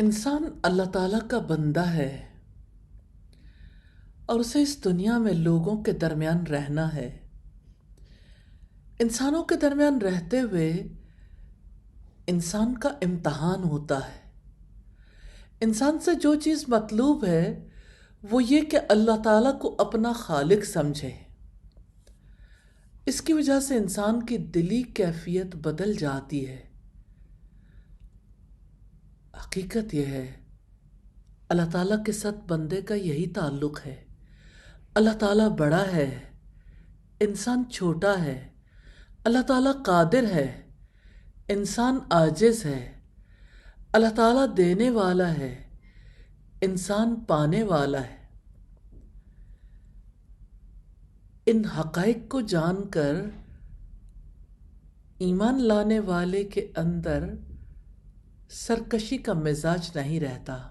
انسان اللہ تعالیٰ کا بندہ ہے اور اسے اس دنیا میں لوگوں کے درمیان رہنا ہے۔ انسانوں کے درمیان رہتے ہوئے انسان کا امتحان ہوتا ہے۔ انسان سے جو چیز مطلوب ہے وہ یہ کہ اللہ تعالیٰ کو اپنا خالق سمجھے۔ اس کی وجہ سے انسان کی دلی کیفیت بدل جاتی ہے۔ حقیقت یہ ہے اللہ تعالیٰ کے ساتھ بندے کا یہی تعلق ہے۔ اللہ تعالیٰ بڑا ہے، انسان چھوٹا ہے۔ اللہ تعالیٰ قادر ہے، انسان عاجز ہے۔ اللہ تعالیٰ دینے والا ہے، انسان پانے والا ہے۔ ان حقائق کو جان کر ایمان لانے والے کے اندر سرکشی کا مزاج نہیں رہتا،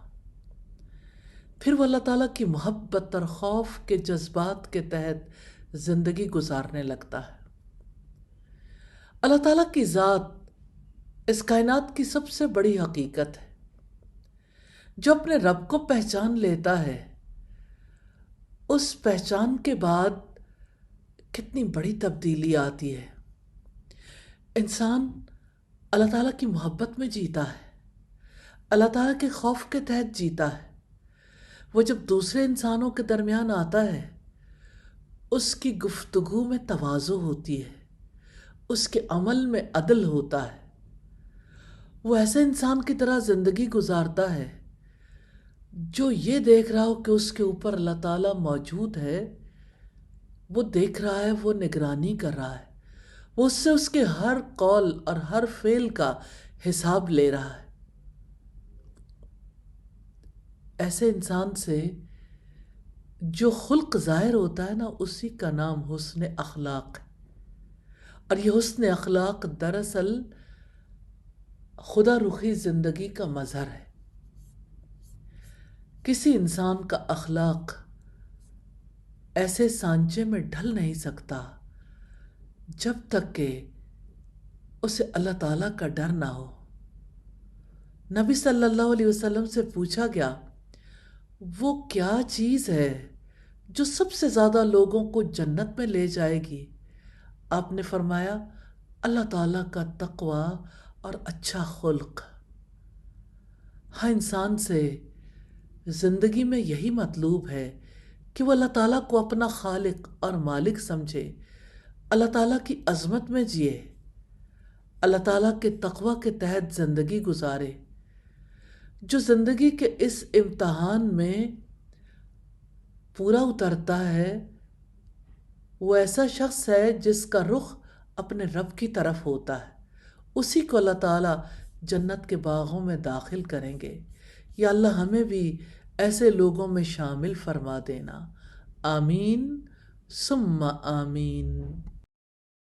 پھر وہ اللہ تعالیٰ کی محبت اور خوف کے جذبات کے تحت زندگی گزارنے لگتا ہے۔ اللہ تعالیٰ کی ذات اس کائنات کی سب سے بڑی حقیقت ہے۔ جو اپنے رب کو پہچان لیتا ہے، اس پہچان کے بعد کتنی بڑی تبدیلی آتی ہے۔ انسان اللہ تعالیٰ کی محبت میں جیتا ہے، اللہ تعالیٰ کے خوف کے تحت جیتا ہے۔ وہ جب دوسرے انسانوں کے درمیان آتا ہے، اس کی گفتگو میں تواضع ہوتی ہے، اس کے عمل میں عدل ہوتا ہے۔ وہ ایسے انسان کی طرح زندگی گزارتا ہے جو یہ دیکھ رہا ہو کہ اس کے اوپر اللہ تعالیٰ موجود ہے، وہ دیکھ رہا ہے، وہ نگرانی کر رہا ہے، وہ اس سے اس کے ہر قول اور ہر فعل کا حساب لے رہا ہے۔ ایسے انسان سے جو خلق ظاہر ہوتا ہے نا، اسی کا نام حسن اخلاق ہے۔ اور یہ حسن اخلاق دراصل خدا رخی زندگی کا مظہر ہے۔ کسی انسان کا اخلاق ایسے سانچے میں ڈھل نہیں سکتا جب تک کہ اسے اللہ تعالیٰ کا ڈر نہ ہو۔ نبی صلی اللہ علیہ وسلم سے پوچھا گیا، وہ کیا چیز ہے جو سب سے زیادہ لوگوں کو جنت میں لے جائے گی؟ آپ نے فرمایا، اللہ تعالیٰ کا تقوی اور اچھا خلق۔ ہاں، انسان سے زندگی میں یہی مطلوب ہے کہ وہ اللہ تعالیٰ کو اپنا خالق اور مالک سمجھے، اللہ تعالیٰ کی عظمت میں جیے، اللہ تعالیٰ کے تقوی کے تحت زندگی گزارے۔ جو زندگی کے اس امتحان میں پورا اترتا ہے، وہ ایسا شخص ہے جس کا رخ اپنے رب کی طرف ہوتا ہے۔ اسی کو اللہ تعالیٰ جنت کے باغوں میں داخل کریں گے۔ یا اللہ ہمیں بھی ایسے لوگوں میں شامل فرما دینا۔ آمین ثم آمین۔